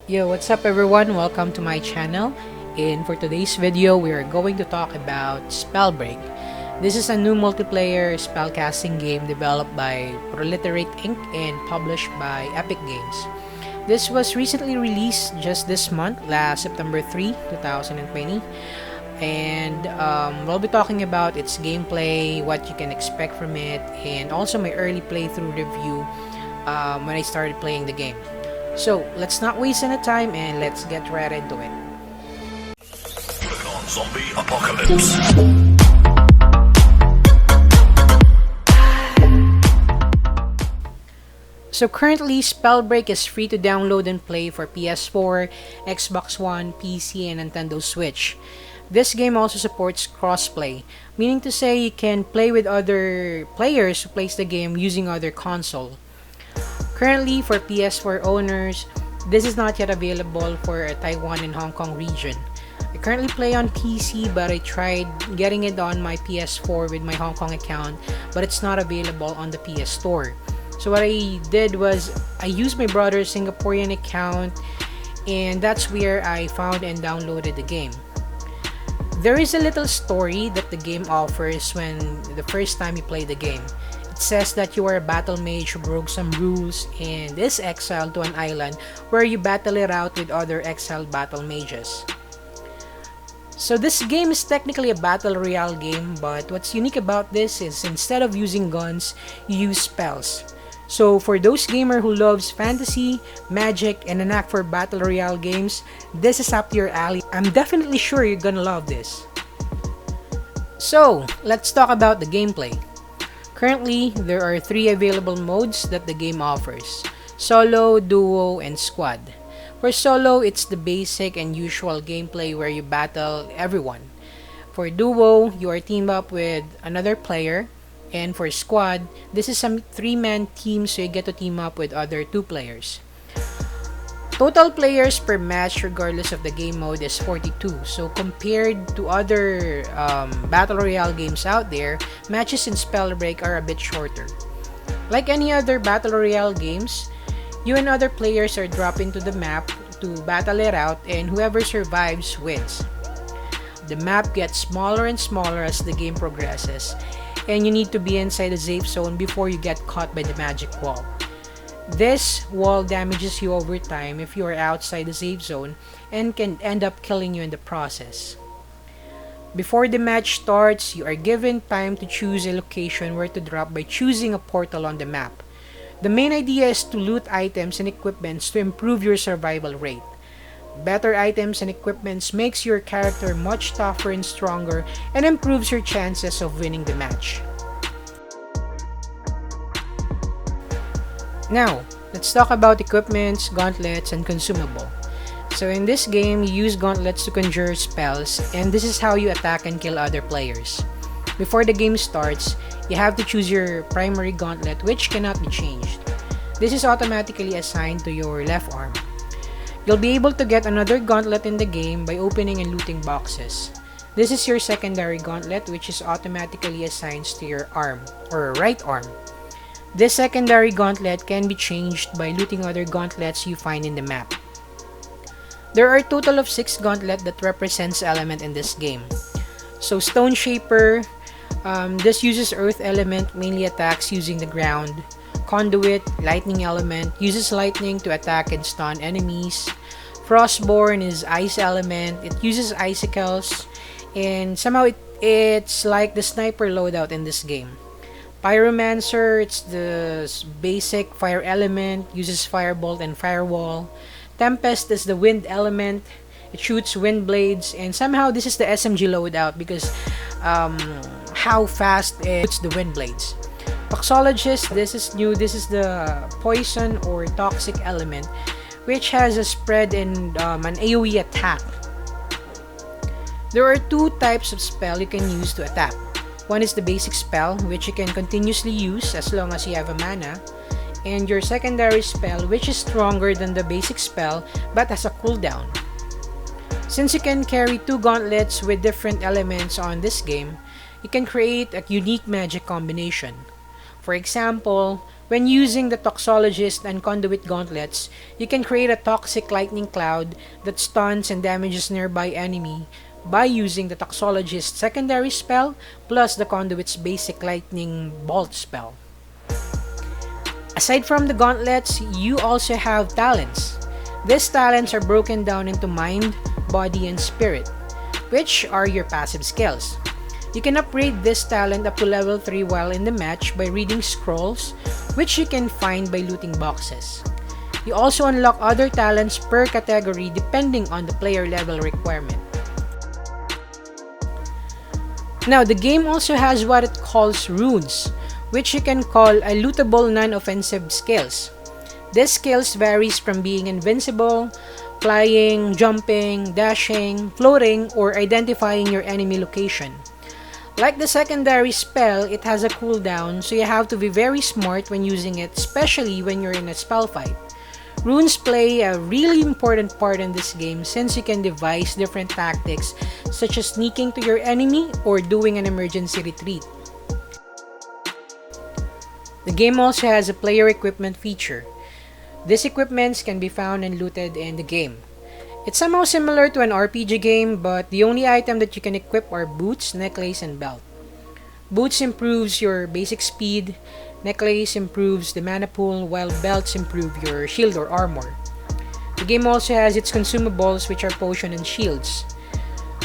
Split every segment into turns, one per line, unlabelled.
Yo, what's up everyone? Welcome to my channel. And for today's video, we are going to talk about Spellbreak. This is a new multiplayer spellcasting game developed by Proletariate Inc. and published by Epic Games. This was recently released just this month, last September 3, 2020. And we'll be talking about its gameplay, what you can expect from it, and also my early playthrough review when I started playing the game. So let's not waste any time and let's get right into it.
Zombie apocalypse.
So currently, Spellbreak is free to download and play for PS4, Xbox One, PC, and Nintendo Switch. This game also supports crossplay, meaning to say you can play with other players who plays the game using other console. Currently, for PS4 owners, this is not yet available for Taiwan and Hong Kong region. I currently play on PC, but I tried getting it on my PS4 with my Hong Kong account, but it's not available on the PS Store. So what I did was I used my brother's Singaporean account, and that's where I found and downloaded the game. There is a little story that the game offers when the first time you play the game. It says that you are a battle mage who broke some rules and is exiled to an island where you battle it out with other exiled battle mages. So this game is technically a battle royale game, but what's unique about this is instead of using guns, you use spells. So for those gamer who loves fantasy, magic, and a knack for battle royale games, this is up to your alley. I'm definitely sure you're gonna love this. So let's talk about the gameplay. Currently, there are 3 available modes that the game offers: solo, duo, and squad. For solo, it's the basic and usual gameplay where you battle everyone. For duo, you are teamed up with another player. And for squad, this is a 3-man team, so you get to team up with other 2 players. Total players per match regardless of the game mode is 42. So compared to other battle royale games out there, matches in Spellbreak are a bit shorter. Like any other battle royale games, you and other players are dropped into the map to battle it out, and whoever survives wins. The map gets smaller and smaller as the game progresses, and you need to be inside the safe zone before you get caught by the magic wall. This wall damages you over time if you are outside the safe zone and can end up killing you in the process. Before the match starts, you are given time to choose a location where to drop by choosing a portal on the map. The main idea is to loot items and equipments to improve your survival rate. Better items and equipments makes your character much tougher and stronger and improves your chances of winning the match. Now, let's talk about equipments, gauntlets, and consumable. So in this game, you use gauntlets to conjure spells, and this is how you attack and kill other players. Before the game starts, you have to choose your primary gauntlet, which cannot be changed. This is automatically assigned to your left arm. You'll be able to get another gauntlet in the game by opening and looting boxes. This is your secondary gauntlet, which is automatically assigned to your arm or right arm. This secondary gauntlet can be changed by looting other gauntlets you find in the map. There are a total of 6 gauntlets that represents element in this game. So Stone Shaper, this uses earth element, mainly attacks using the ground. Conduit, lightning element, uses lightning to attack and stun enemies. Frostborn is ice element, it uses icicles, and somehow it's like the sniper loadout in this game. Pyromancer, it's the basic fire element, uses firebolt and firewall. Tempest is the wind element, it shoots wind blades, and somehow this is the SMG loadout because how fast it shoots the wind blades. Toxologist, this is new, this is the poison or toxic element, which has a spread and an AoE attack. There are 2 types of spell you can use to attack. One is the basic spell, which you can continuously use as long as you have a mana, and your secondary spell, which is stronger than the basic spell but has a cooldown. Since you can carry 2 gauntlets with different elements on this game, you can create a unique magic combination. For example, When using the Toxologist and Conduit gauntlets, you can create a toxic lightning cloud that stuns and damages nearby enemy by using the Toxologist's secondary spell plus the Conduit's basic lightning bolt spell. Aside from the gauntlets, you also have talents. These talents are broken down into mind, body, and spirit, which are your passive skills. You can upgrade this talent up to level 3 while in the match by reading scrolls, which you can find by looting boxes. You also unlock other talents per category depending on the player level requirement. Now, the game also has what it calls runes, which you can call a lootable non-offensive skills. This skills varies from being invincible, flying, jumping, dashing, floating, or identifying your enemy location. Like the secondary spell, it has a cooldown, so you have to be very smart when using it, especially when you're in a spell fight. Runes play a really important part in this game since you can devise different tactics such as sneaking to your enemy or doing an emergency retreat. The game also has a player equipment feature. These equipments can be found and looted in the game. It's somehow similar to an RPG game, but the only item that you can equip are boots, necklace, and belt. Boots improves your basic speed, necklace improves the mana pool, while belts improve your shield or armor. The game also has its consumables, which are potion and shields.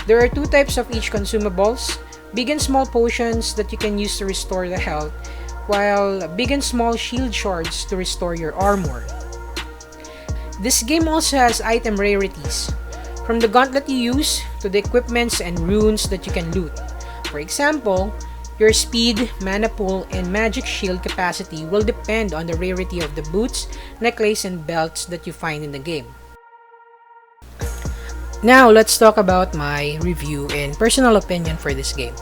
There are two types of each consumables, big and small potions that you can use to restore the health, while big and small shield shards to restore your armor. This game also has item rarities, from the gauntlet you use to the equipments and runes that you can loot. For example, your speed, mana pool, and magic shield capacity will depend on the rarity of the boots, necklace, and belts that you find in the game. Now, let's talk about my review and personal opinion for this game.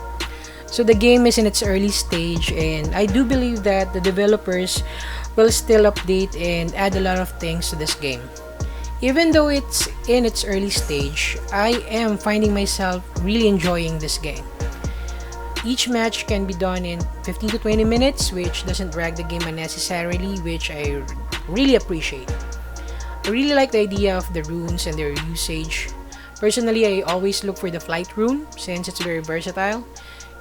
So the game is in its early stage, and I do believe that the developers will still update and add a lot of things to this game. Even though it's in its early stage, I am finding myself really enjoying this game. Each match can be done in 15 to 20 minutes, which doesn't drag the game unnecessarily, which I really appreciate. I really like the idea of the runes and their usage. Personally, I always look for the flight rune since it's very versatile.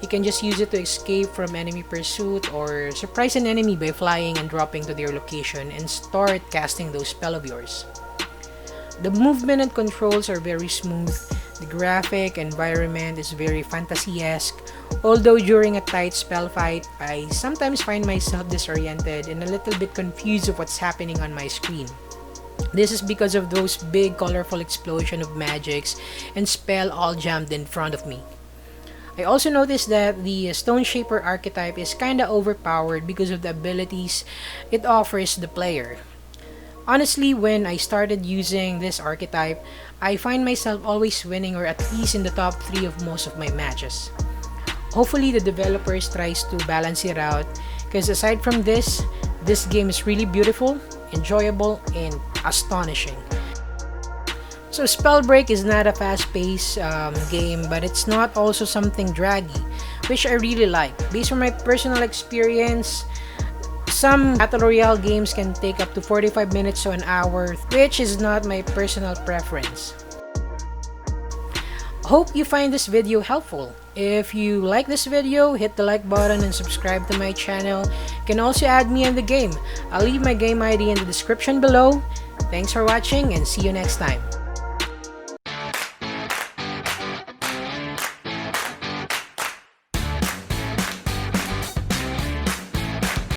You can just use it to escape from enemy pursuit or surprise an enemy by flying and dropping to their location and start casting those spell of yours. The movement and controls are very smooth. The graphic environment is very fantasy-esque. Although during a tight spell fight, I sometimes find myself disoriented and a little bit confused of what's happening on my screen. This is because of those big colorful explosion of magics and spell all jammed in front of me. I also noticed that the Stone Shaper archetype is kinda overpowered because of the abilities it offers the player. Honestly, when I started using this archetype, I find myself always winning or at least in the top 3 of most of my matches. Hopefully the developers tries to balance it out, because aside from this game is really beautiful, enjoyable, and astonishing. So Spellbreak is not a fast-paced game, but it's not also something draggy, which I really like. Based on my personal experience, some Battle Royale games can take up to 45 minutes to an hour, which is not my personal preference. Hope you find this video helpful. If you like this video, hit the like button and subscribe to my channel. You can also add me in the game. I'll leave my game ID in the description below. Thanks for watching and see you next time.